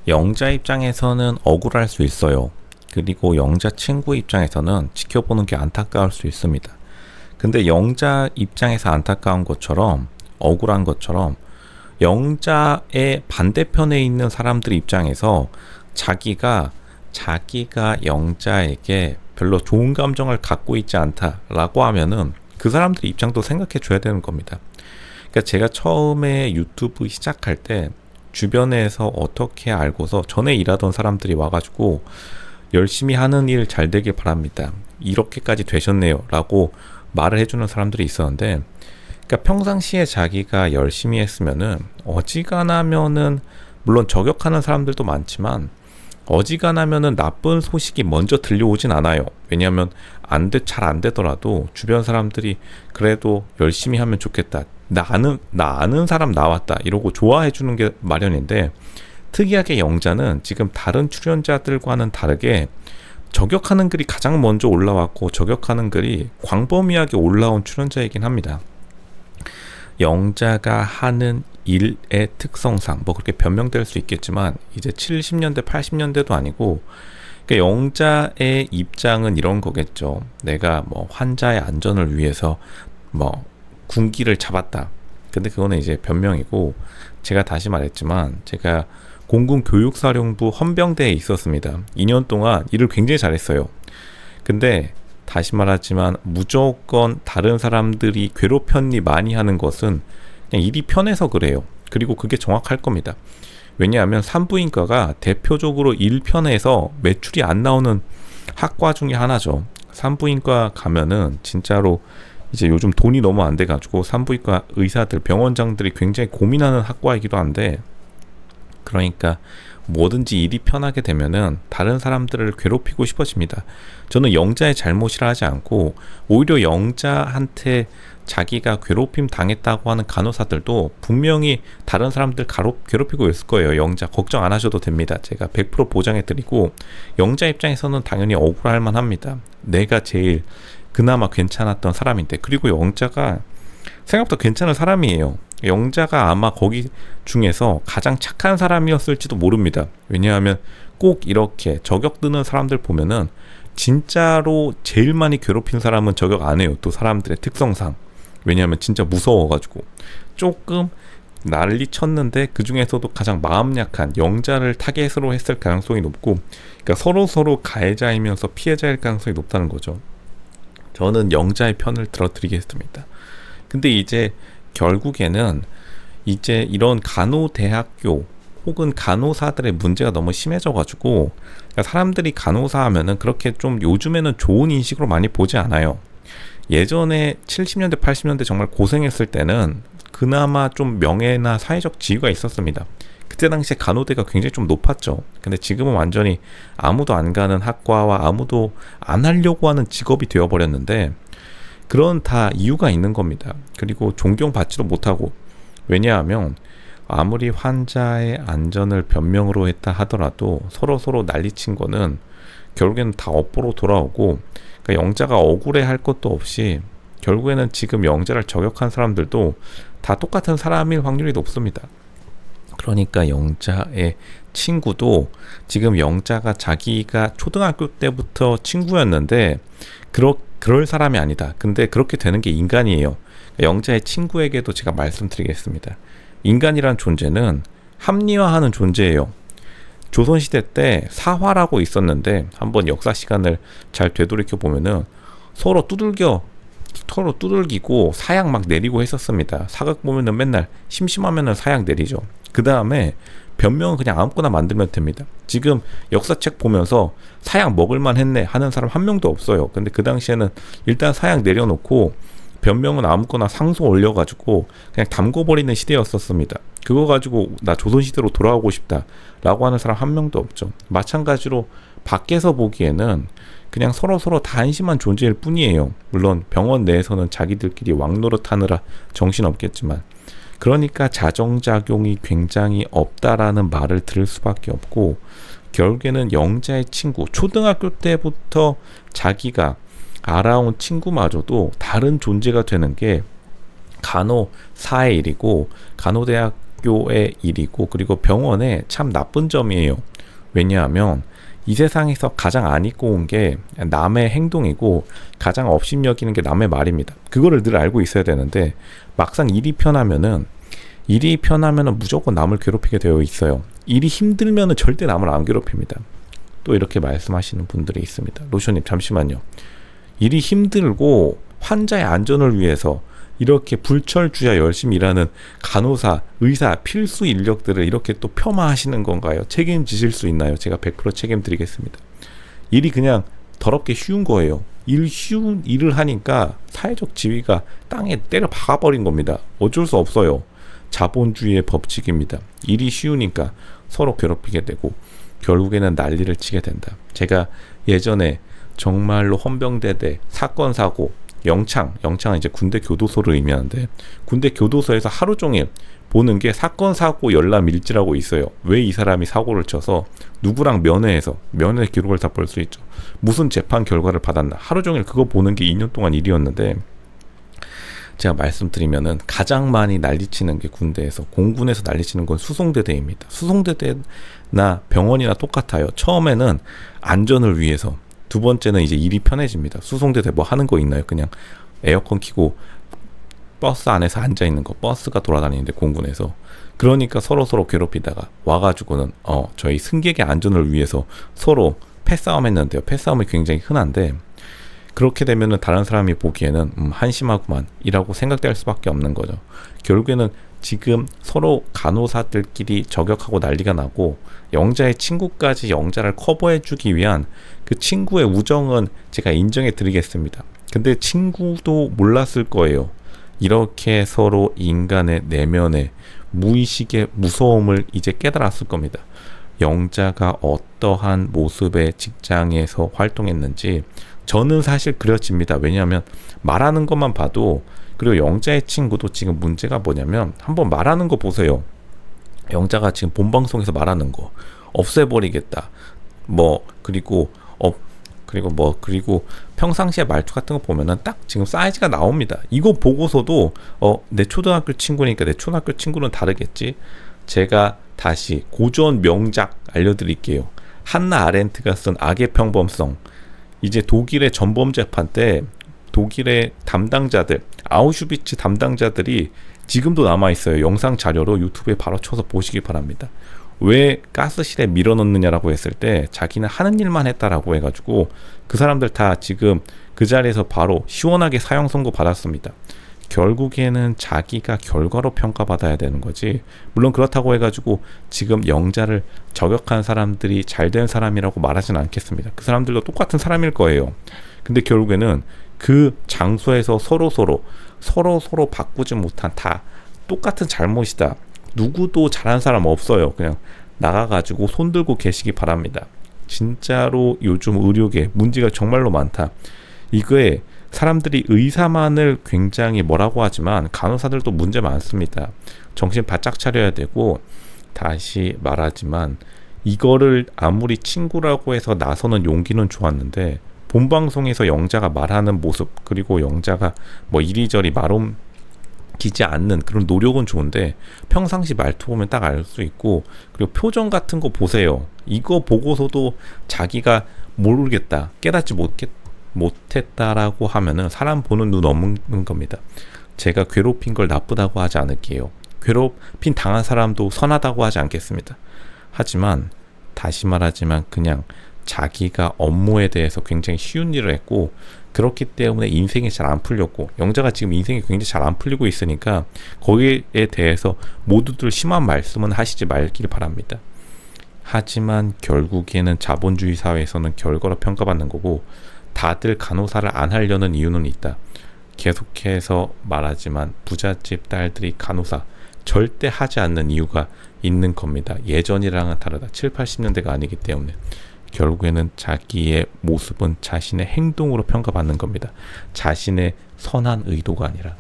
영자 입장에서는 억울할 수 있어요. 그리고 영자 친구 입장에서는 지켜보는 게 안타까울 수 있습니다. 근데 영자 입장에서 안타까운 것처럼 억울한 것처럼 영자의 반대편에 있는 사람들 입장에서 자기가 영자에게 별로 좋은 감정을 갖고 있지 않다라고 하면은 그 사람들 입장도 생각해 줘야 되는 겁니다. 그러니까 제가 처음에 유튜브 시작할 때 주변에서 어떻게 알고서 전에 일하던 사람들이 와가지고 열심히 하는 일 잘 되길 바랍니다, 이렇게까지 되셨네요 라고 말을 해주는 사람들이 있었는데, 그러니까 평상시에 자기가 열심히 했으면은 어지간하면은 물론 저격하는 사람들도 많지만 어지간하면은 나쁜 소식이 먼저 들려오진 않아요. 왜냐하면 잘 안 되더라도 주변 사람들이 그래도 열심히 하면 좋겠다, 나 아는 사람 나왔다 이러고 좋아해 주는 게 마련인데, 특이하게 영자는 지금 다른 출연자들과는 다르게 저격하는 글이 가장 먼저 올라왔고 저격하는 글이 광범위하게 올라온 출연자이긴 합니다. 영자가 하는 일의 특성상 뭐 그렇게 변명될 수 있겠지만 이제 70년대 80년대도 아니고, 그러니까 영자의 입장은 이런 거겠죠. 내가 뭐 환자의 안전을 위해서 뭐 군기를 잡았다. 근데 그거는 이제 변명이고, 제가 다시 말했지만 제가 공군교육사령부 헌병대에 있었습니다. 2년 동안 일을 굉장히 잘했어요. 근데 다시 말하지만 무조건 다른 사람들이 괴롭혔니 많이 하는 것은 그냥 일이 편해서 그래요. 그리고 그게 정확할 겁니다. 왜냐하면 산부인과가 대표적으로 일 편해서 매출이 안 나오는 학과 중에 하나죠. 산부인과 가면은 진짜로 이제 요즘 돈이 너무 안 돼가지고 산부인과 의사들, 병원장들이 굉장히 고민하는 학과이기도 한데, 그러니까 뭐든지 일이 편하게 되면은 다른 사람들을 괴롭히고 싶어집니다. 저는 영자의 잘못이라 하지 않고 오히려 영자한테 자기가 괴롭힘 당했다고 하는 간호사들도 분명히 다른 사람들 괴롭히고 있을 거예요. 영자 걱정 안 하셔도 됩니다. 제가 100% 보장해 드리고, 영자 입장에서는 당연히 억울할 만합니다. 내가 제일 그나마 괜찮았던 사람인데, 그리고 영자가 생각보다 괜찮은 사람이에요. 영자가 아마 거기 중에서 가장 착한 사람이었을지도 모릅니다. 왜냐하면 꼭 이렇게 저격 드는 사람들 보면은 진짜로 제일 많이 괴롭힌 사람은 저격 안 해요. 또 사람들의 특성상. 왜냐하면 진짜 무서워가지고 조금 난리 쳤는데 그 중에서도 가장 마음 약한 영자를 타겟으로 했을 가능성이 높고, 그러니까 서로 가해자이면서 피해자일 가능성이 높다는 거죠. 저는 영자의 편을 들어드리겠습니다. 근데 이제 결국에는 이제 이런 간호대학교 혹은 간호사들의 문제가 너무 심해져가지고, 그러니까 사람들이 간호사 하면은 그렇게 좀 요즘에는 좋은 인식으로 많이 보지 않아요. 예전에 70년대 80년대 정말 고생했을 때는 그나마 좀 명예나 사회적 지위가 있었습니다. 그때 당시에 간호대가 굉장히 좀 높았죠. 근데 지금은 완전히 아무도 안 가는 학과와 아무도 안 하려고 하는 직업이 되어버렸는데, 그런 다 이유가 있는 겁니다. 그리고 존경받지도 못하고, 왜냐하면 아무리 환자의 안전을 변명으로 했다 하더라도 서로 난리친 거는 결국에는 다 업보로 돌아오고, 그러니까 영자가 억울해할 것도 없이 결국에는 지금 영자를 저격한 사람들도 다 똑같은 사람일 확률이 높습니다. 그러니까 영자의 친구도 지금 영자가 자기가 초등학교 때부터 친구였는데 그럴 사람이 아니다. 근데 그렇게 되는 게 인간이에요. 영자의 친구에게도 제가 말씀드리겠습니다. 인간이란 존재는 합리화하는 존재예요. 조선시대 때 사화라고 있었는데 한번 역사 시간을 잘 되돌이켜 보면은 서로 두들기고 사약 막 내리고 했었습니다. 사극 보면은 맨날 심심하면은 사약 내리죠. 그 다음에 변명은 그냥 아무거나 만들면 됩니다. 지금 역사책 보면서 사약 먹을만 했네 하는 사람 한 명도 없어요. 근데 그 당시에는 일단 사약 내려놓고 변명은 아무거나 상소 올려가지고 그냥 담궈버리는 시대였었습니다. 그거 가지고 나 조선시대로 돌아가고 싶다 라고 하는 사람 한 명도 없죠. 마찬가지로 밖에서 보기에는 그냥 서로 다 한심한 존재일 뿐이에요. 물론 병원 내에서는 자기들끼리 왕노릇하느라 정신없겠지만, 그러니까 자정작용이 굉장히 없다라는 말을 들을 수밖에 없고, 결국에는 영자의 친구, 초등학교 때부터 자기가 알아온 친구마저도 다른 존재가 되는 게 간호사의 일이고, 간호대학 학교의 일이고, 그리고 병원에 참 나쁜 점이에요. 왜냐하면 이 세상에서 가장 안 입고 온 게 남의 행동이고, 가장 업신여기는 게 남의 말입니다. 그거를 늘 알고 있어야 되는데, 막상 일이 편하면은 무조건 남을 괴롭히게 되어 있어요. 일이 힘들면은 절대 남을 안 괴롭힙니다. 또 이렇게 말씀하시는 분들이 있습니다. 로션님, 잠시만요. 일이 힘들고 환자의 안전을 위해서 이렇게 불철주야 열심히 일하는 간호사, 의사, 필수 인력들을 이렇게 또 폄하하시는 건가요? 책임지실 수 있나요? 제가 100% 책임드리겠습니다. 일이 그냥 더럽게 쉬운 거예요. 쉬운 일을 하니까 사회적 지위가 땅에 때려 박아버린 겁니다. 어쩔 수 없어요. 자본주의의 법칙입니다. 일이 쉬우니까 서로 괴롭히게 되고 결국에는 난리를 치게 된다. 제가 예전에 정말로 헌병대대 사건 사고, 영창은 이제 군대 교도소를 의미하는데, 군대 교도소에서 하루 종일 보는 게 사건 사고 열람 일지라고 있어요. 왜 이 사람이 사고를 쳐서 누구랑 면회해서, 면회 기록을 다 볼 수 있죠. 무슨 재판 결과를 받았나, 하루 종일 그거 보는 게 2년 동안 일이었는데, 제가 말씀드리면은 가장 많이 난리치는 게 군대에서, 공군에서 난리치는 건 수송대대입니다. 수송대대나 병원이나 똑같아요. 처음에는 안전을 위해서, 두 번째는 이제 일이 편해집니다. 수송대대 뭐 하는 거 있나요? 그냥 에어컨 켜고 버스 안에서 앉아있는 거, 버스가 돌아다니는데 공군에서. 그러니까 서로 괴롭히다가 와가지고는 저희 승객의 안전을 위해서 서로 패싸움 했는데요. 패싸움이 굉장히 흔한데, 그렇게 되면은 다른 사람이 보기에는 한심하구만 이라고 생각될 수밖에 없는 거죠. 결국에는 지금 서로 간호사들끼리 저격하고 난리가 나고, 영자의 친구까지 영자를 커버해주기 위한 그 친구의 우정은 제가 인정해 드리겠습니다. 근데 친구도 몰랐을 거예요. 이렇게 서로 인간의 내면의 무의식의 무서움을 이제 깨달았을 겁니다. 영자가 어떠한 모습의 직장에서 활동했는지 저는 사실 그려집니다. 왜냐하면 말하는 것만 봐도, 그리고 영자의 친구도 지금 문제가 뭐냐면, 한번 말하는 거 보세요. 영자가 지금 본방송에서 말하는 거 없애버리겠다. 그리고 평상시에 말투 같은 거 보면은 딱 지금 사이즈가 나옵니다. 이거 보고서도 내 초등학교 친구니까 내 초등학교 친구는 다르겠지. 제가 다시 고전 명작 알려드릴게요. 한나 아렌트가 쓴 악의 평범성. 이제 독일의 전범 재판 때 독일의 담당자들, 아우슈비츠 담당자들이 지금도 남아있어요. 영상 자료로 유튜브에 바로 쳐서 보시기 바랍니다. 왜 가스실에 밀어넣느냐라고 했을 때 자기는 하는 일만 했다라고 해가지고 그 사람들 다 지금 그 자리에서 바로 시원하게 사형 선고 받았습니다. 결국에는 자기가 결과로 평가받아야 되는 거지. 물론 그렇다고 해가지고 지금 영자를 저격한 사람들이 잘된 사람이라고 말하진 않겠습니다. 그 사람들도 똑같은 사람일 거예요. 근데 결국에는 그 장소에서 서로 바꾸지 못한, 다 똑같은 잘못이다. 누구도 잘한 사람 없어요. 그냥 나가가지고 손 들고 계시기 바랍니다. 진짜로 요즘 의료계 문제가 정말로 많다. 이거에 사람들이 의사만을 굉장히 뭐라고 하지만 간호사들도 문제 많습니다. 정신 바짝 차려야 되고, 다시 말하지만 이거를 아무리 친구라고 해서 나서는 용기는 좋았는데, 본방송에서 영자가 말하는 모습, 그리고 영자가 이리저리 말옮기지 않는 그런 노력은 좋은데, 평상시 말투 보면 딱 알 수 있고, 그리고 표정 같은 거 보세요. 이거 보고서도 자기가 모르겠다, 깨닫지 못했다라고 하면은 사람 보는 눈 없는 겁니다. 제가 괴롭힌 걸 나쁘다고 하지 않을게요. 괴롭힌 당한 사람도 선하다고 하지 않겠습니다. 하지만 다시 말하지만 그냥 자기가 업무에 대해서 굉장히 쉬운 일을 했고, 그렇기 때문에 인생이 잘 안 풀렸고, 영자가 지금 인생이 굉장히 잘 안 풀리고 있으니까 거기에 대해서 모두들 심한 말씀은 하시지 말길 바랍니다. 하지만 결국에는 자본주의 사회에서는 결과로 평가받는 거고, 다들 간호사를 안 하려는 이유는 있다. 계속해서 말하지만 부잣집 딸들이 간호사 절대 하지 않는 이유가 있는 겁니다. 예전이랑은 다르다. 7, 80년대가 아니기 때문에. 결국에는 자기의 모습은 자신의 행동으로 평가받는 겁니다. 자신의 선한 의도가 아니라.